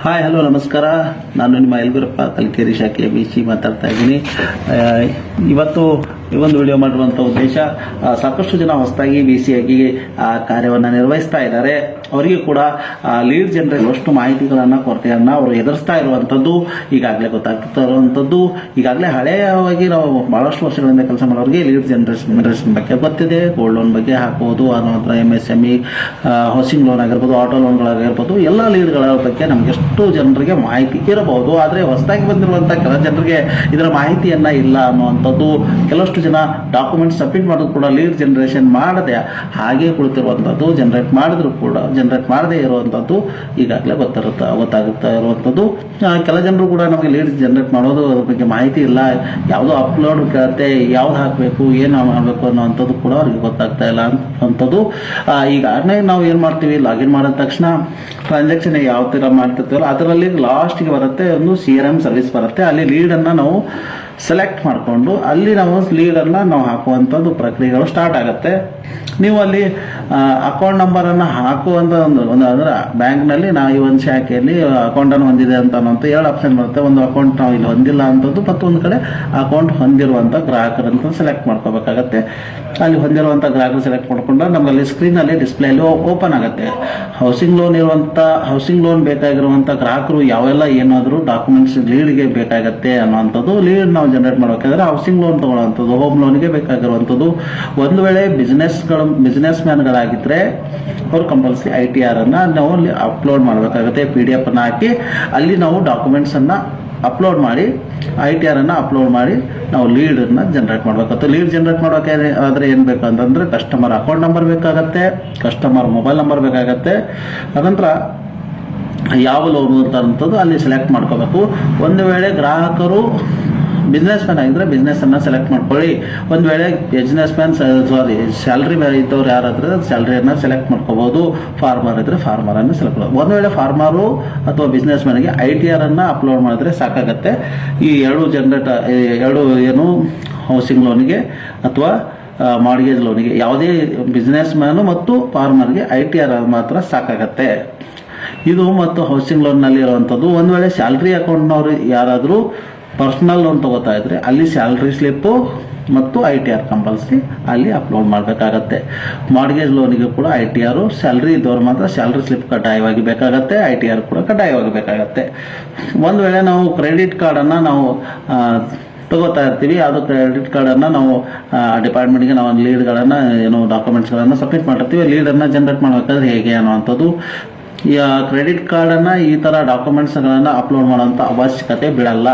Hi hello ನಮಸ್ಕಾರ. ನಾನು ನಿಮ್ಮ ಯಲಗುರಪ್ಪ ಕಲ್ಕೇರಿ ಶಾಖೆಯ BC ಮಾತಾಡ್ತಾ ಇದ್ದೀನಿ. ಇವತ್ತು ಈ ಒಂದು ವಿಡಿಯೋ ಮಾಡಿರುವಂಥ ಉದ್ದೇಶ, ಸಾಕಷ್ಟು ಜನ ಹೊಸದಾಗಿ BC ಆಗಿ ಆ ಕಾರ್ಯವನ್ನು ನಿರ್ವಹಿಸ್ತಾ ಇದ್ದಾರೆ. ಅವರಿಗೆ ಕೂಡ ಲೀಡ್ ಜನರೇಟ್ ಅಷ್ಟು ಮಾಹಿತಿಗಳನ್ನು ಕೊರತೆಯನ್ನು ಅವರು ಎದುರಿಸ್ತಾ ಇರುವಂಥದ್ದು ಈಗಾಗಲೇ ಗೊತ್ತಾಗ್ತಾ ಇರುವಂಥದ್ದು. ಈಗಾಗಲೇ ಹಳೆಯವಾಗಿ ನಾವು ಬಹಳಷ್ಟು ವರ್ಷಗಳಿಂದ ಕೆಲಸ ಮಾಡೋರಿಗೆ ಲೀಡ್ ಜನರೇಷನ್ ಬಗ್ಗೆ ಗೊತ್ತಿದೆ. ಗೋಲ್ಡ್ ಲೋನ್ ಬಗ್ಗೆ ಹಾಕಬಹುದು, ಅನಂತರ MSME ಹೌಸಿಂಗ್ ಲೋನ್ ಆಗಿರ್ಬೋದು, ಆಟೋ ಲೋನ್ಗಳಾಗಿರ್ಬೋದು, ಎಲ್ಲ ಲೀಡ್ಗಳ ಬಗ್ಗೆ ನಮಗೆ ಎಷ್ಟು ಜನರಿಗೆ ಮಾಹಿತಿ ಇರಬಹುದು. ಆದರೆ ಹೊಸದಾಗಿ ಬಂದಿರುವಂಥ ಕೆಲ ಜನರಿಗೆ ಇದರ ಮಾಹಿತಿಯನ್ನ ಇಲ್ಲ ಅನ್ನುವಂಥದ್ದು. ಕೆಲವಷ್ಟು ಜನ ಡಾಕ್ಯುಮೆಂಟ್ ಸಬ್ಮಿಟ್ ಮಾಡೋದು ಕೂಡ ಲೀಡ್ ಜನರೇಷನ್ ಮಾಡದೆ ಹಾಗೆ ಕುಳಿತಿರುವಂಥದ್ದು, ಜನರೇಟ್ ಮಾಡದೇ ಇರುವಂಥದ್ದು ಈಗಾಗಲೇ ಗೊತ್ತಾಗುತ್ತಾ ಇರುವಂಥದ್ದು. ಕೆಲ ಜನರು ಕೂಡ ನಮಗೆ ಲೀಡ್ ಜನರೇಟ್ ಮಾಡೋದು ಅದ್ರ ಬಗ್ಗೆ ಮಾಹಿತಿ ಇಲ್ಲ, ಯಾವುದೋ ಅಪ್ಲೋಡ್ ಕೇಳುತ್ತೆ, ಯಾವ್ದು ಹಾಕಬೇಕು, ಏನು ಮಾಡಬೇಕು ಅನ್ನೋವಂಥದ್ದು ಕೂಡ ಅವ್ರಿಗೆ ಗೊತ್ತಾಗ್ತಾ ಇಲ್ಲ ಅನ್ನೋಂಥದ್ದು. ಈಗಾಗಲೇ ನಾವು ಏನು ಮಾಡ್ತೀವಿ, ಲಾಗಿನ್ ಮಾಡಿದ ತಕ್ಷಣ ಟ್ರಾನ್ಸಾಕ್ಷನ್ ಯಾವ ಥರ ಮಾಡ್ತಿರ್ತೀವಲ್ಲ ಅದರಲ್ಲಿ ಲಾಸ್ಟ್ಗೆ ಬರುತ್ತೆ ಒಂದು CRM ಸರ್ವಿಸ್ ಬರುತ್ತೆ. ಅಲ್ಲಿ ಲೀಡನ್ನು ನಾವು ಸೆಲೆಕ್ಟ್ ಮಾಡಿಕೊಂಡು ಅಲ್ಲಿ ನಾವು ಲೀಡನ್ನು ನಾವು ಹಾಕುವಂಥದ್ದು ಪ್ರಕ್ರಿಯೆಗಳು ಸ್ಟಾರ್ಟ್ ಆಗುತ್ತೆ. ನೀವು ಅಲ್ಲಿ ಅಕೌಂಟ್ ನಂಬರನ್ನು ಹಾಕುವಂಥ ಒಂದು ಅಂದರೆ ಬ್ಯಾಂಕ್ನಲ್ಲಿ ನಾವು ಈ ಒಂದು ಶಾಖೆಯಲ್ಲಿ ಅಕೌಂಟನ್ನು ಹೊಂದಿದೆ ಅಂತ ಅನ್ನೋಂಥ 2 ಆಪ್ಷನ್ ಬರುತ್ತೆ. ಒಂದು ಅಕೌಂಟ್ ನಾವು ಇಲ್ಲಿ ಹೊಂದಿಲ್ಲ ಅಂಥದ್ದು, ಮತ್ತು ಒಂದು ಕಡೆ ಅಕೌಂಟ್ ಹೊಂದಿರುವಂಥ ಗ್ರಾಹಕರಂತ ಸೆಲೆಕ್ಟ್ ಮಾಡ್ಕೋಬೇಕಾಗತ್ತೆ. ಅಲ್ಲಿ ಹೊಂದಿರುವಂಥ ಗ್ರಾಹಕರು ಸೆಲೆಕ್ಟ್ ಮಾಡ್ಕೊಂಡ್ರೆ ನಮ್ಮಲ್ಲಿ ಸ್ಕ್ರೀನಲ್ಲಿ ಡಿಸ್ಪ್ಲೇಲಿ ಓಪನ್ ಆಗುತ್ತೆ. ಹೌಸಿಂಗ್ ಲೋನ್ ಬೇಕಾಗಿರುವಂಥ ಗ್ರಾಹಕರು ಯಾವೆಲ್ಲ ಏನಾದರೂ ಡಾಕ್ಯುಮೆಂಟ್ಸ್ ಲೀಡ್ಗೆ ಬೇಕಾಗತ್ತೆ ಅನ್ನೋವಂಥದ್ದು. ಲೀಡ್ ನಾವು ಜನರೇಟ್ ಮಾಡಬೇಕಾದ್ರೆ ಹೌಸಿಂಗ್ ಲೋನ್ ತಗೊಳ್ಳುವಂಥದ್ದು, ಹೋಮ್ ಲೋನ್ಗೆ ಬೇಕಾಗಿರುವಂಥದ್ದು. ಒಂದು ವೇಳೆ ಬಿಸ್ನೆಸ್ ಮ್ಯಾನ್ಗಳಾಗಿದ್ದರೆ ಅವರು ಕಂಪಲ್ಸರಿ ITR ಅನ್ನು ನಾವು ಅಲ್ಲಿ ಅಪ್ಲೋಡ್ ಮಾಡಬೇಕಾಗುತ್ತೆ. PDF ಅನ್ನು ಹಾಕಿ ಅಲ್ಲಿ ನಾವು ಡಾಕ್ಯುಮೆಂಟ್ಸನ್ನು ಅಪ್ಲೋಡ್ ಮಾಡಿ ITR ಅನ್ನು ಅಪ್ಲೋಡ್ ಮಾಡಿ ನಾವು ಲೀಡನ್ನು ಜನರೇಟ್ ಮಾಡಬೇಕಾಗುತ್ತೆ. ಲೀಡ್ ಜನರೇಟ್ ಮಾಡೋಕೆ ಆದರೆ ಏನು ಬೇಕು ಅಂತಂದರೆ ಕಸ್ಟಮರ್ ಅಕೌಂಟ್ ನಂಬರ್ ಬೇಕಾಗತ್ತೆ, ಕಸ್ಟಮರ್ ಮೊಬೈಲ್ ನಂಬರ್ ಬೇಕಾಗತ್ತೆ, ಅನಂತರ ಯಾವ ಲೋನ್ ಅಂತಂಥದ್ದು ಅಲ್ಲಿ ಸೆಲೆಕ್ಟ್ ಮಾಡ್ಕೋಬೇಕು. ಒಂದು ವೇಳೆ ಗ್ರಾಹಕರು ಬಿಸ್ನೆಸ್ ಮ್ಯಾನ್ ಆಗಿದ್ರೆ ಬಿಸ್ನೆಸ್ಸನ್ನು ಸೆಲೆಕ್ಟ್ ಮಾಡ್ಕೊಳ್ಳಿ. ಒಂದು ವೇಳೆ ಸ್ಯಾಲ್ರಿ ಇದ್ದವ್ರು ಯಾರಾದರೆ ಸ್ಯಾಲ್ರಿಯನ್ನು ಸೆಲೆಕ್ಟ್ ಮಾಡ್ಕೋಬೋದು. ಫಾರ್ಮರ್ ಇದ್ದರೆ ಫಾರ್ಮರನ್ನು ಸೆಲೆಕ್ಟ್ ಮಾಡ್ಬೋದು. ಒಂದು ವೇಳೆ ಫಾರ್ಮರು ಅಥವಾ ಬಿಸ್ನೆಸ್ ಮ್ಯಾನ್ಗೆ ITR ಅನ್ನು ಅಪ್ಲೋಡ್ ಮಾಡಿದ್ರೆ ಸಾಕಾಗತ್ತೆ. ಈ ಎರಡು ಏನು ಹೌಸಿಂಗ್ ಲೋನಿಗೆ ಅಥವಾ ಮಾರ್ಗೇಜ್ ಲೋನಿಗೆ ಯಾವುದೇ ಬಿಸ್ನೆಸ್ ಮ್ಯಾನು ಮತ್ತು ಫಾರ್ಮರ್ಗೆ ITR ಮಾತ್ರ ಸಾಕಾಗತ್ತೆ. ಇದು ಮತ್ತು ಹೌಸಿಂಗ್ ಲೋನ್ನಲ್ಲಿ ಇರುವಂಥದ್ದು. ಒಂದು ವೇಳೆ ಸ್ಯಾಲ್ರಿ ಅಕೌಂಟ್ನವರು ಯಾರಾದರೂ ಪರ್ಸ್ನಲ್ ಲೋನ್ ತಗೋತಾ ಇದ್ರೆ ಅಲ್ಲಿ ಸ್ಯಾಲ್ರಿ ಸ್ಲಿಪ್ಪು ಮತ್ತು ITR ಕಂಪಲ್ಸರಿ ಅಲ್ಲಿ ಅಪ್ಲೋಡ್ ಮಾಡಬೇಕಾಗತ್ತೆ. ಮಾರ್ಗೇಜ್ ಲೋನಿಗೆ ಕೂಡ ITR, ಸ್ಯಾಲ್ರಿ ಇದ್ದವ್ರು ಮಾತ್ರ ಸ್ಯಾಲ್ರಿ ಸ್ಲಿಪ್ ಕಡ್ಡಾಯವಾಗಿ ಬೇಕಾಗತ್ತೆ, ITR ಕೂಡ ಕಡ್ಡಾಯವಾಗಿ ಬೇಕಾಗತ್ತೆ. ಒಂದು ವೇಳೆ ನಾವು ಕ್ರೆಡಿಟ್ ಕಾರ್ಡನ್ನು ನಾವು ತಗೋತಾ ಇರ್ತೀವಿ, ಅದು ಕ್ರೆಡಿಟ್ ಕಾರ್ಡನ್ನು ನಾವು ಡಿಪಾರ್ಟ್ಮೆಂಟ್ಗೆ ನಾವು ಲೀಡ್ಗಳನ್ನು ಏನು ಡಾಕ್ಯುಮೆಂಟ್ಸ್ಗಳನ್ನು ಸಬ್ಮಿಟ್ ಮಾಡಿರ್ತೀವಿ, ಲೀಡನ್ನು ಜನರೇಟ್ ಮಾಡಬೇಕಾದ್ರೆ ಹೇಗೆ ಅನ್ನೋವಂಥದ್ದು. ಕ್ರೆಡಿಟ್ ಕಾರ್ಡನ್ನು ಈ ಥರ ಡಾಕ್ಯುಮೆಂಟ್ಸ್ಗಳನ್ನು ಅಪ್ಲೋಡ್ ಮಾಡೋಂಥ ಅವಶ್ಯಕತೆ ಬೀಳಲ್ಲ.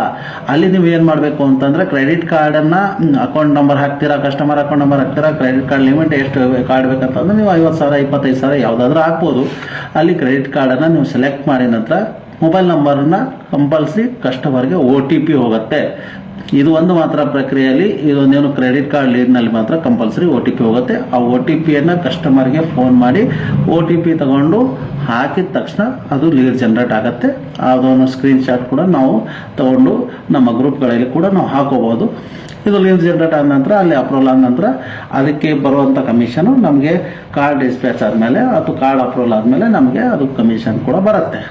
ಅಲ್ಲಿ ನೀವು ಏನು ಮಾಡಬೇಕು ಅಂತಂದರೆ ಕ್ರೆಡಿಟ್ ಕಾರ್ಡನ್ನು ಅಕೌಂಟ್ ನಂಬರ್ ಹಾಕ್ತೀರಾ, ಕಸ್ಟಮರ್ ಅಕೌಂಟ್ ನಂಬರ್ ಹಾಕ್ತೀರಾ, ಕ್ರೆಡಿಟ್ ಕಾರ್ಡ್ ಲಿಮಿಟ್ ಎಷ್ಟು ಕಾರ್ಡ್ ಬೇಕಂತಂದ್ರೆ ನೀವು 50,000 25,000 ಯಾವುದಾದ್ರೂ ಹಾಕ್ಬೋದು. ಅಲ್ಲಿ ಕ್ರೆಡಿಟ್ ಕಾರ್ಡನ್ನು ನೀವು ಸೆಲೆಕ್ಟ್ ಮಾಡಿದ ನಂತರ ಮೊಬೈಲ್ ನಂಬರನ್ನು ಕಂಪಲ್ಸರಿ ಕಸ್ಟಮರ್ಗೆ OTP ಹೋಗುತ್ತೆ. ಇದು ಒಂದು ಮಾತ್ರ ಪ್ರಕ್ರಿಯೆಯಲ್ಲಿ ಇದೊಂದೇನು ಕ್ರೆಡಿಟ್ ಕಾರ್ಡ್ ಲೀಡ್ನಲ್ಲಿ ಮಾತ್ರ ಕಂಪಲ್ಸರಿ OTP ಹೋಗುತ್ತೆ. ಆ OTPಯನ್ನು ಕಸ್ಟಮರ್ಗೆ ಫೋನ್ ಮಾಡಿ OTP ತಗೊಂಡು ಹಾಕಿದ ತಕ್ಷಣ ಅದು ಲೀಡ್ ಜನರೇಟ್ ಆಗುತ್ತೆ. ಅದನ್ನು ಸ್ಕ್ರೀನ್ಶಾಟ್ ಕೂಡ ನಾವು ತಗೊಂಡು ನಮ್ಮ ಗ್ರೂಪ್ಗಳಲ್ಲಿ ಕೂಡ ನಾವು ಹಾಕೋಬಹುದು. ಇದು ಲೀಡ್ ಜನರೇಟ್ ಆದ ನಂತರ ಅಲ್ಲಿ ಅಪ್ರೂವಲ್ ಆದ ನಂತರ ಅದಕ್ಕೆ ಬರುವಂಥ ಕಮಿಷನು ನಮಗೆ ಕಾರ್ಡ್ ಡಿಸ್ಪ್ಯಾಚ್ ಆದಮೇಲೆ ಅಥವಾ ಕಾರ್ಡ್ ಅಪ್ರೂವಲ್ ಆದಮೇಲೆ ನಮಗೆ ಅದು ಕಮಿಷನ್ ಕೂಡ ಬರುತ್ತೆ.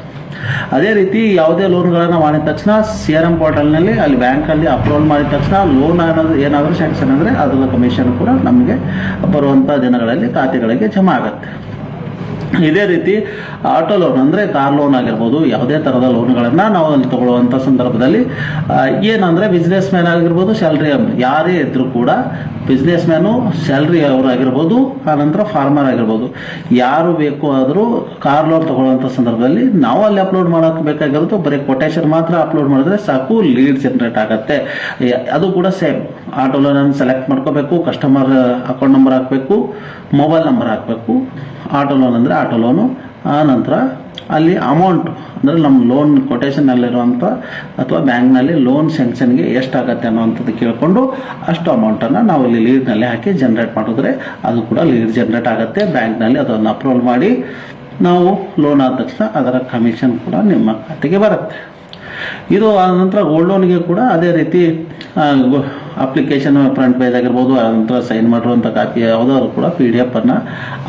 ಅದೇ ರೀತಿ ಯಾವುದೇ ಲೋನ್ಗಳನ್ನು ಮಾಡಿದ ತಕ್ಷಣ CRM ಪೋರ್ಟಲ್ನಲ್ಲಿ ಅಲ್ಲಿ ಬ್ಯಾಂಕಲ್ಲಿ ಅಪ್ರೂವಲ್ ಮಾಡಿದ ತಕ್ಷಣ ಲೋನ್ ಏನಾದರೂ ಸ್ಯಾಂಕ್ಷನ್ ಅಂದರೆ ಅದರ ಕಮಿಷನ್ ಕೂಡ ನಮಗೆ ಬರುವಂಥ ದಿನಗಳಲ್ಲಿ ಖಾತೆಗಳಿಗೆ ಜಮಾ ಆಗುತ್ತೆ. ಇದೇ ರೀತಿ ಆಟೋ ಲೋನ್ ಅಂದರೆ ಕಾರ್ ಲೋನ್ ಆಗಿರ್ಬೋದು, ಯಾವುದೇ ಥರದ ಲೋನ್ಗಳನ್ನು ನಾವು ಅಲ್ಲಿ ತಗೊಳ್ಳುವಂಥ ಸಂದರ್ಭದಲ್ಲಿ ಏನಂದರೆ ಬಿಸ್ನೆಸ್ ಮ್ಯಾನ್ ಆಗಿರ್ಬೋದು, ಸ್ಯಾಲ್ರಿ ಯಾರೇ ಇದ್ದರೂ ಕೂಡ ಬಿಸ್ನೆಸ್ ಮ್ಯಾನು, ಸ್ಯಾಲ್ರಿ ಅವರಾಗಿರ್ಬೋದು, ಆನಂತರ ಫಾರ್ಮರ್ ಆಗಿರ್ಬೋದು, ಯಾರು ಬೇಕು ಆದರೂ ಕಾರ್ ಲೋನ್ ತಗೊಳ್ಳುವಂಥ ಸಂದರ್ಭದಲ್ಲಿ ನಾವು ಅಲ್ಲಿ ಅಪ್ಲೋಡ್ ಮಾಡೋಕ್ಕೆ ಬೇಕಾಗಿರೋದು ಬರೀ ಕೊಟೇಶನ್ ಮಾತ್ರ ಅಪ್ಲೋಡ್ ಮಾಡಿದ್ರೆ ಸಾಕು, ಲೀಡ್ ಜನರೇಟ್ ಆಗುತ್ತೆ. ಅದು ಕೂಡ ಸೇಮ್ ಆಟೋ ಲೋನನ್ನು ಸೆಲೆಕ್ಟ್ ಮಾಡ್ಕೋಬೇಕು, ಕಸ್ಟಮರ್ ಅಕೌಂಟ್ ನಂಬರ್ ಹಾಕಬೇಕು, ಮೊಬೈಲ್ ನಂಬರ್ ಹಾಕಬೇಕು. ಆಟೋ ಲೋನ್ ಅಂದರೆ ಆಟೋ ಲೋನು, ಆ ನಂತರ ಅಲ್ಲಿ ಅಮೌಂಟ್ ಅಂದರೆ ನಮ್ಮ ಲೋನ್ ಕೊಟೇಷನ್ನಲ್ಲಿರುವಂಥ ಅಥವಾ ಬ್ಯಾಂಕ್ನಲ್ಲಿ ಲೋನ್ ಸ್ಯಾಂಕ್ಷನ್ಗೆ ಎಷ್ಟಾಗತ್ತೆ ಅನ್ನೋವಂಥದ್ದು ಕೇಳಿಕೊಂಡು ಅಷ್ಟು ಅಮೌಂಟನ್ನು ನಾವು ಇಲ್ಲಿ ಲೀಡ್ನಲ್ಲಿ ಹಾಕಿ ಜನರೇಟ್ ಮಾಡಿದ್ರೆ ಅದು ಕೂಡ ಲೀಡ್ ಜನರೇಟ್ ಆಗುತ್ತೆ. ಬ್ಯಾಂಕ್ನಲ್ಲಿ ಅದನ್ನು ಅಪ್ರೂವಲ್ ಮಾಡಿ ನಾವು ಲೋನ್ ಆದ ತಕ್ಷಣ ಅದರ ಕಮಿಷನ್ ಕೂಡ ನಿಮ್ಮ ಖಾತೆಗೆ ಬರುತ್ತೆ. ಇದು ಆದ ನಂತರ ಗೋಲ್ಡ್ ಲೋನ್ಗೆ ಕೂಡ ಅದೇ ರೀತಿ ಅಪ್ಲಿಕೇಶನ್ ಫ್ರಂಟ್ ಪೇಜ್ ಆಗಿರ್ಬೋದು, ನಂತರ ಸೈನ್ ಮಾಡಿರುವಂಥ ಕಾಪಿ ಯಾವುದಾದ್ರು ಕೂಡ PDF ಅನ್ನು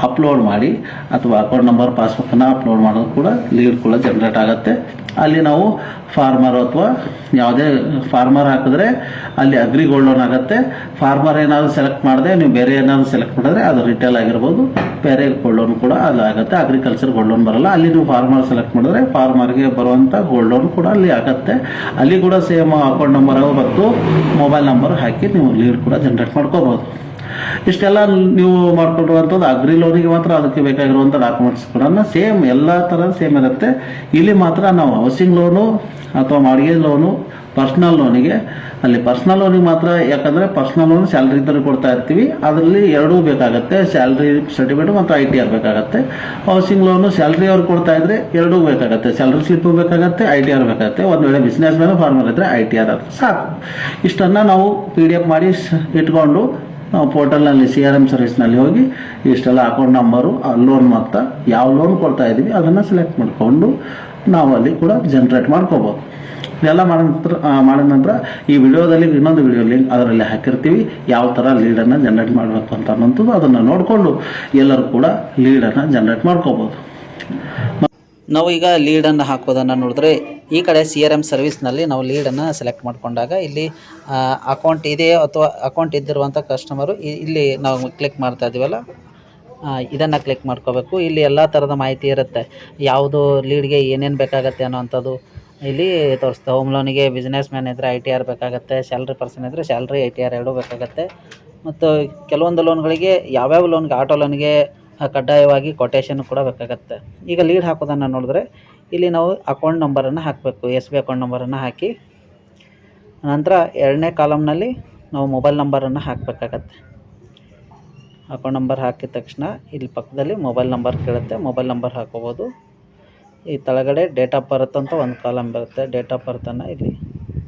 ಅಪ್ಲೋಡ್ ಮಾಡಿ ಅಥವಾ ಅಕೌಂಟ್ ನಂಬರ್ ಪಾಸ್ಬುಕ್ಕನ್ನು ಅಪ್ಲೋಡ್ ಮಾಡೋದು ಕೂಡ ಲೀಡ್ ಕೂಡ ಜನರೇಟ್ ಆಗುತ್ತೆ. ಅಲ್ಲಿ ನಾವು ಫಾರ್ಮರ್ ಅಥವಾ ಯಾವುದೇ ಫಾರ್ಮರ್ ಹಾಕಿದ್ರೆ ಅಲ್ಲಿ ಅಗ್ರಿ ಗೋಲ್ಡ್ ಲೋನ್ ಆಗುತ್ತೆ. ಫಾರ್ಮರ್ ಏನಾದರೂ ಸೆಲೆಕ್ಟ್ ಮಾಡಿದೆ, ನೀವು ಬೇರೆ ಏನಾದರೂ ಸೆಲೆಕ್ಟ್ ಮಾಡಿದ್ರೆ ಅದು ರಿಟೇಲ್ ಆಗಿರ್ಬೋದು, ಬೇರೆ ಗೋಲ್ಡ್ ಲೋನ್ ಕೂಡ ಅಲ್ಲಿ ಆಗುತ್ತೆ. ಅಗ್ರಿಕಲ್ಚರ್ ಗೋಲ್ಡ್ ಲೋನ್ ಬರಲ್ಲ. ಅಲ್ಲಿ ನೀವು ಫಾರ್ಮರ್ ಸೆಲೆಕ್ಟ್ ಮಾಡಿದ್ರೆ ಫಾರ್ಮರ್ಗೆ ಬರುವಂಥ ಗೋಲ್ಡ್ ಲೋನ್ ಕೂಡ ಅಲ್ಲಿ ಆಗುತ್ತೆ. ಅಲ್ಲಿ ಕೂಡ ಸೇಮ್ ಅಕೌಂಟ್ ನಂಬರ್ ಮತ್ತು ಮೊಬೈಲ್ ನಂಬರ್ ಹಾಕಿ ನೀವು ಲೀಡ್ ಕೂಡ ಜನರೇಟ್ ಮಾಡ್ಕೋಬೋದು. ಇಷ್ಟೆಲ್ಲ ನೀವು ಮಾಡ್ಕೊಂಡಿರುವಂಥದ್ದು ಅಗ್ರಿ ಲೋನಿಗೆ ಮಾತ್ರ ಅದಕ್ಕೆ ಬೇಕಾಗಿರುವಂಥ ಡಾಕ್ಯುಮೆಂಟ್ಸ್ ಕೂಡ ಸೇಮ್ ಎಲ್ಲ ಥರ ಸೇಮ್ ಇರುತ್ತೆ. ಇಲ್ಲಿ ಮಾತ್ರ ನಾವು ಹೌಸಿಂಗ್ ಲೋನು ಅಥವಾ ಮಾರ್ಗೇಜ್ ಲೋನು, ಪರ್ಸ್ನಲ್ ಲೋನಿಗೆ ಅಲ್ಲಿ ಪರ್ಸ್ನಲ್ ಲೋನಿಗೆ ಮಾತ್ರ, ಯಾಕಂದರೆ ಪರ್ಸ್ನಲ್ ಲೋನ್ ಸ್ಯಾಲ್ರಿ ಇದ್ದರೆ ಕೊಡ್ತಾ ಇರ್ತೀವಿ, ಅದರಲ್ಲಿ ಎರಡೂ ಬೇಕಾಗುತ್ತೆ, ಸ್ಯಾಲ್ರಿ ಸರ್ಟಿಫಿಕೇಟ್ ಮತ್ತು ITR ಬೇಕಾಗುತ್ತೆ. ಹೌಸಿಂಗ್ ಲೋನು ಸ್ಯಾಲ್ರಿ ಅವ್ರು ಕೊಡ್ತಾ ಇದ್ರೆ ಎರಡೂ ಬೇಕಾಗುತ್ತೆ, ಸ್ಯಾಲ್ರಿ ಸ್ಲಿಪ್ಪು ಬೇಕಾಗುತ್ತೆ, ITR ಬೇಕಾಗುತ್ತೆ. ಒಂದು ವೇಳೆ ಬಿಸ್ನೆಸ್ ಮೇಲೆ ಫಾರ್ಮರ್ ಇದ್ದರೆ ITR ಅದು ಸಾಕು. ಇಷ್ಟನ್ನು ನಾವು PDF ಮಾಡಿ ಇಟ್ಕೊಂಡು ನಾವು ಪೋರ್ಟಲ್ನಲ್ಲಿ CRM ಸರ್ವಿಸ್ನಲ್ಲಿ ಹೋಗಿ ಇಷ್ಟೆಲ್ಲ ಅಕೌಂಟ್ ನಂಬರು, ಲೋನ್ ಮೊತ್ತ, ಯಾವ ಲೋನ್ ಕೊಡ್ತಾ ಇದ್ದೀವಿ ಅದನ್ನು ಸೆಲೆಕ್ಟ್ ಮಾಡಿಕೊಂಡು ನಾವು ಅಲ್ಲಿ ಕೂಡ ಜನರೇಟ್ ಮಾಡ್ಕೋಬೋದು. ಇದೆಲ್ಲ ಮಾಡಿದ ನಂತರ ಈ ವಿಡಿಯೋದಲ್ಲಿ ಇನ್ನೊಂದು ವಿಡಿಯೋ ಲಿಂಕ್ ಅದರಲ್ಲಿ ಹಾಕಿರ್ತೀವಿ, ಯಾವ ಥರ ಲೀಡನ್ನು ಜನರೇಟ್ ಮಾಡಬೇಕು ಅಂತ ಅನ್ನೋಂಥದ್ದು. ಅದನ್ನು ನೋಡಿಕೊಂಡು ಎಲ್ಲರೂ ಕೂಡ ಲೀಡನ್ನು ಜನರೇಟ್ ಮಾಡ್ಕೋಬೋದು. ನಾವು ಈಗ ಲೀಡನ್ನು ಹಾಕೋದನ್ನು ನೋಡಿದ್ರೆ ಈ ಕಡೆ CRM ಸರ್ವಿಸ್ನಲ್ಲಿ ನಾವು ಲೀಡನ್ನು ಸೆಲೆಕ್ಟ್ ಮಾಡಿಕೊಂಡಾಗ ಇಲ್ಲಿ ಅಕೌಂಟ್ ಇದೆಯೋ ಅಥವಾ ಅಕೌಂಟ್ ಇದ್ದಿರುವಂಥ ಕಸ್ಟಮರು ಇಲ್ಲಿ ನಾವು ಕ್ಲಿಕ್ ಮಾಡ್ತಾ ಇದ್ದೀವಲ್ಲ, ಇದನ್ನು ಕ್ಲಿಕ್ ಮಾಡ್ಕೋಬೇಕು. ಇಲ್ಲಿ ಎಲ್ಲ ಥರದ ಮಾಹಿತಿ ಇರುತ್ತೆ, ಯಾವುದು ಲೀಡ್ಗೆ ಏನೇನು ಬೇಕಾಗತ್ತೆ ಅನ್ನೋವಂಥದ್ದು ಇಲ್ಲಿ ತೋರಿಸ್ತಾ. ಹೋಮ್ ಲೋನಿಗೆ ಬಿಸ್ನೆಸ್ ಮ್ಯಾನ್ ಇದ್ದರೆ ITR ಬೇಕಾಗುತ್ತೆ, ಸ್ಯಾಲ್ರಿ ಪರ್ಸನ್ ಇದ್ದರೆ ಸ್ಯಾಲ್ರಿ ITR ಎರಡೂ ಬೇಕಾಗುತ್ತೆ. ಮತ್ತು ಕೆಲವೊಂದು ಲೋನ್ಗಳಿಗೆ ಯಾವ್ಯಾವ ಲೋನ್ಗೆ, ಆಟೋ ಲೋನ್ಗೆ ಕಡ್ಡಾಯವಾಗಿ ಕೊಟೇಶನ್ ಕೂಡ ಬೇಕಾಗುತ್ತೆ. ಈಗ ಲೀಡ್ ಹಾಕೋದನ್ನು ನೋಡಿದ್ರೆ ಇಲ್ಲಿ ನಾವು ಅಕೌಂಟ್ ನಂಬರನ್ನು ಹಾಕಬೇಕು, SB ಅಕೌಂಟ್ ನಂಬರನ್ನು ಹಾಕಿ ನಂತರ ಎರಡನೇ ಕಾಲಮ್ನಲ್ಲಿ ನಾವು ಮೊಬೈಲ್ ನಂಬರನ್ನು ಹಾಕಬೇಕಾಗತ್ತೆ. ಅಕೌಂಟ್ ನಂಬರ್ ಹಾಕಿದ ತಕ್ಷಣ ಇಲ್ಲಿ ಪಕ್ಕದಲ್ಲಿ ಮೊಬೈಲ್ ನಂಬರ್ ಕೇಳುತ್ತೆ, ಮೊಬೈಲ್ ನಂಬರ್ ಹಾಕೋಬೋದು. ಈ ಕೆಳಗಡೆ ಡೇಟ್ ಆಫ್ ಬರ್ತ್ ಅಂತ ಒಂದು ಕಾಲಮ್ ಬರುತ್ತೆ, ಡೇಟ್ ಆಫ್ ಬರ್ತನ್ನು ಇಲ್ಲಿ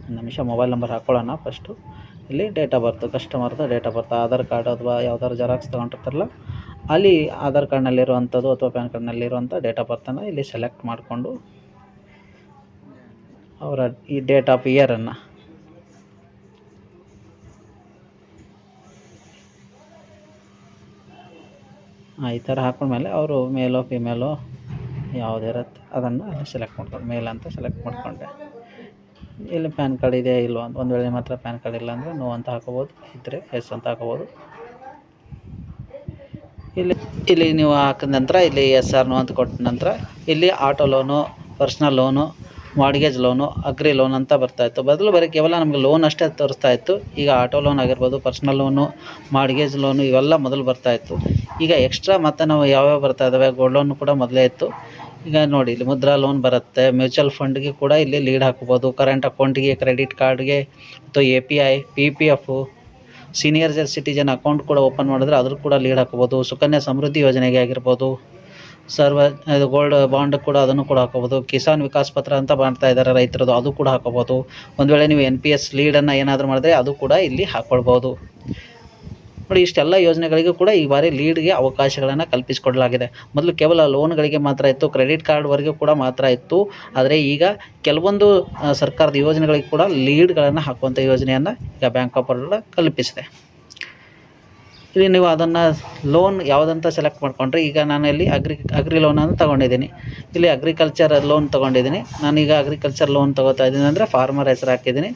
ಒಂದು ನಿಮಿಷ ಮೊಬೈಲ್ ನಂಬರ್ ಹಾಕೊಳ್ಳೋಣ. ಫಸ್ಟು ಇಲ್ಲಿ ಡೇಟ್ ಆಫ್ ಬರ್ತ್, ಕಸ್ಟಮರ್ದು date of birth, Aadhaar card ಅಥವಾ ಯಾವ್ದಾದ್ರು ಜೆರಾಕ್ಸ್ ತೊಗೊಂಡಿರ್ತಾರಲ್ಲ ಅಲ್ಲಿ ಆಧಾರ್ ಕಾರ್ಡ್ನಲ್ಲಿರುವಂಥದ್ದು ಅಥವಾ ಪ್ಯಾನ್ ಕಾರ್ಡ್ನಲ್ಲಿರುವಂಥ ಡೇಟ್ ಆಫ್ ಬರ್ತನ್ನು ಇಲ್ಲಿ ಸೆಲೆಕ್ಟ್ ಮಾಡಿಕೊಂಡು ಅವರ ಈ ಡೇಟ್ ಆಫ್ ಇಯರನ್ನು ಈ ಥರ ಹಾಕೊಂಡ್ಮೇಲೆ ಅವರು ಮೇಲೋ ಫಿಮೇಲೋ ಯಾವುದಿರುತ್ತೆ ಅದನ್ನು ಅಲ್ಲಿ ಸೆಲೆಕ್ಟ್ ಮಾಡ್ಕೊಂಡು, ಮೇಲ್ ಅಂತ ಸೆಲೆಕ್ಟ್ ಮಾಡಿಕೊಂಡೆ. ಇಲ್ಲಿ ಪ್ಯಾನ್ ಕಾರ್ಡ್ ಇದೆ ಇಲ್ವ ಅಂತ, ಒಂದು ವೇಳೆ ಮಾತ್ರ ಪ್ಯಾನ್ ಕಾರ್ಡ್ ಇಲ್ಲ ಅಂದರೆ ನೋ ಅಂತ ಹಾಕೋಬೋದು, ಇದ್ದರೆ ಎಸ್ ಅಂತ ಹಾಕೋಬೋದು. ಇಲ್ಲಿ ನೀವು ಹಾಕಿದ ನಂತರ ಇಲ್ಲಿ SR ನೋ ಅಂತ ಕೊಟ್ಟ ನಂತರ ಇಲ್ಲಿ auto loan, personal loan, mortgage loan, agri loan ಅಂತ ಬರ್ತಾಯಿತ್ತು. ಬರೀ ಕೇವಲ ನಮಗೆ ಲೋನ್ ಅಷ್ಟೇ ತೋರಿಸ್ತಾ ಇತ್ತು. ಈಗ ಆಟೋ ಲೋನ್ ಆಗಿರ್ಬೋದು, ಪರ್ಸ್ನಲ್ ಲೋನು, ಮಾರ್ಗೇಜ್ ಲೋನು ಇವೆಲ್ಲ ಮೊದಲು ಬರ್ತಾಯಿತ್ತು. ಈಗ ಎಕ್ಸ್ಟ್ರಾ ಮತ್ತು ನಾವು ಯಾವ್ಯಾವ ಬರ್ತಾ ಇದ್ದಾವೆ, ಗೋಲ್ಡ್ ಲೋನ್ ಕೂಡ ಮೊದಲೇ ಇತ್ತು. ಈಗ ನೋಡಿ ಇಲ್ಲಿ ಮುದ್ರಾ ಲೋನ್ ಬರುತ್ತೆ, ಮ್ಯೂಚುವಲ್ ಫಂಡ್ಗೆ ಕೂಡ ಇಲ್ಲಿ ಲೀಡ್ ಹಾಕೋಬೋದು, ಕರೆಂಟ್ ಅಕೌಂಟಿಗೆ, ಕ್ರೆಡಿಟ್ ಕಾರ್ಡ್ಗೆ ಮತ್ತು API, PPF, senior citizen account ಕೂಡ ಓಪನ್ ಮಾಡಿದ್ರೆ ಅದ್ರ ಕೂಡ ಲೀಡ್ ಹಾಕೋಬೋದು. ಸುಕನ್ಯಾ ಸಮೃದ್ಧಿ ಯೋಜನೆಗೆ ಆಗಿರ್ಬೋದು, ಗೋಲ್ಡ್ ಬಾಂಡ್ ಕೂಡ ಅದನ್ನು ಕೂಡ ಹಾಕೋಬೋದು. ಕಿಸಾನ್ ವಿಕಾಸ್ ಪತ್ರ ಅಂತ ಮಾಡ್ತಾ ಇದ್ದಾರೆ ರೈತರದು, ಅದು ಕೂಡ ಹಾಕೋಬೋದು. ಒಂದು ವೇಳೆ ನೀವು NPS ಲೀಡನ್ನು ಏನಾದರೂ ಮಾಡಿದ್ರೆ ಅದು ಕೂಡ ಇಲ್ಲಿ ಹಾಕ್ಕೊಳ್ಬೋದು. ನೋಡಿ, ಇಷ್ಟೆಲ್ಲ ಯೋಜನೆಗಳಿಗೂ ಕೂಡ ಈ ಬಾರಿ ಲೀಡ್ಗೆ ಅವಕಾಶಗಳನ್ನು ಕಲ್ಪಿಸಿಕೊಡಲಾಗಿದೆ. ಮೊದಲು ಕೇವಲ ಲೋನ್ಗಳಿಗೆ ಮಾತ್ರ ಇತ್ತು, ಕ್ರೆಡಿಟ್ ಕಾರ್ಡ್ವರೆಗೂ ಕೂಡ ಮಾತ್ರ ಇತ್ತು. ಆದರೆ ಈಗ ಕೆಲವೊಂದು ಸರ್ಕಾರದ ಯೋಜನೆಗಳಿಗೆ ಕೂಡ ಲೀಡ್ಗಳನ್ನು ಹಾಕುವಂಥ ಯೋಜನೆಯನ್ನು ಈಗ ಬ್ಯಾಂಕ್ ಆಫ್ ಬರೋಡ ಕಲ್ಪಿಸಿದೆ. ಇಲ್ಲಿ ನೀವು ಅದನ್ನು ಲೋನ್ ಯಾವುದಂತ ಸೆಲೆಕ್ಟ್ ಮಾಡ್ಕೊಂಡ್ರೆ, ಈಗ ನಾನು ಇಲ್ಲಿ ಅಗ್ರಿ ಲೋನನ್ನು ತೊಗೊಂಡಿದ್ದೀನಿ. ಇಲ್ಲಿ ಅಗ್ರಿಕಲ್ಚರ್ ಲೋನ್ ತೊಗೊಂಡಿದ್ದೀನಿ. ನಾನೀಗ ಅಗ್ರಿಕಲ್ಚರ್ ಲೋನ್ ತೊಗೋತಾ ಇದ್ದೀನಿ ಅಂದರೆ ಫಾರ್ಮರ್ ಹೆಸರು ಹಾಕಿದ್ದೀನಿ.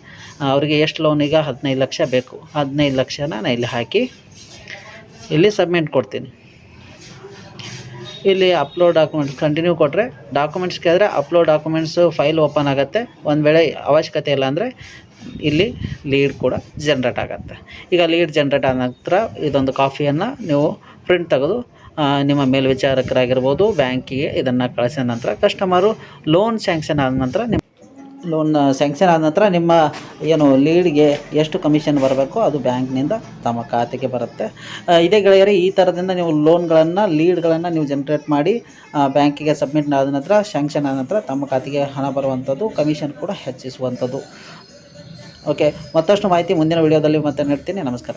ಅವರಿಗೆ ಎಷ್ಟು ಲೋನ್ ಈಗ 15 ಲಕ್ಷ ಬೇಕು. 15 ಲಕ್ಷನ ನಾನು ಇಲ್ಲಿ ಹಾಕಿ ಇಲ್ಲಿ ಸಬ್ಮಿಟ್ ಕೊಡ್ತೀನಿ. ಇಲ್ಲಿ ಅಪ್ಲೋಡ್ ಡಾಕ್ಯುಮೆಂಟ್ಸ್ ಕಂಟಿನ್ಯೂ ಕೊಟ್ಟರೆ ಡಾಕ್ಯುಮೆಂಟ್ಸ್ ಕೇಳಿದ್ರೆ ಅಪ್ಲೋಡ್ ಡಾಕ್ಯುಮೆಂಟ್ಸು ಫೈಲ್ ಓಪನ್ ಆಗುತ್ತೆ. ಒಂದು ವೇಳೆ ಅವಶ್ಯಕತೆ ಇಲ್ಲ ಅಂದರೆ ಇಲ್ಲಿ ಲೀಡ್ ಕೂಡ ಜನ್ರೇಟ್ ಆಗುತ್ತೆ. ಈಗ ಲೀಡ್ ಜನ್ರೇಟ್ ಆದ ನಂತರ ಇದೊಂದು ಕಾಪಿಯನ್ನು ನೀವು ಪ್ರಿಂಟ್ ತೆಗೆದು ನಿಮ್ಮ ಮೇಲ್ವಿಚಾರಕರಾಗಿರ್ಬೋದು ಬ್ಯಾಂಕಿಗೆ ಇದನ್ನು ಕಳಿಸಿದ ನಂತರ ಕಸ್ಟಮರು ಲೋನ್ ಸ್ಯಾಂಕ್ಷನ್ ಆದ ನಂತರ ನಿಮ್ಮ ಏನು ಲೀಡ್ಗೆ ಎಷ್ಟು ಕಮಿಷನ್ ಬರಬೇಕೋ ಅದು ಬ್ಯಾಂಕ್ನಿಂದ ತಮ್ಮ ಖಾತೆಗೆ ಬರುತ್ತೆ. ಇದೇ ಗೆಳೆಯರೇ, ಈ ಥರದಿಂದ ನೀವು ಲೀಡ್ಗಳನ್ನು ನೀವು ಜನ್ರೇಟ್ ಮಾಡಿ ಬ್ಯಾಂಕಿಗೆ ಸಬ್ಮಿಟ್ ಆದ ನಂತರ ಸ್ಯಾಂಕ್ಷನ್ ಆದ ನಂತರ ತಮ್ಮ ಖಾತೆಗೆ ಹಣ ಬರುವಂಥದ್ದು, ಕಮಿಷನ್ ಕೂಡ ಹೆಚ್ಚಿಸುವಂಥದ್ದು. ಓಕೆ, ಮತ್ತಷ್ಟು ಮಾಹಿತಿ ಮುಂದಿನ ವಿಡಿಯೋದಲ್ಲಿ ಮತ್ತೆ ನೀಡ್ತೀನಿ. ನಮಸ್ಕಾರ.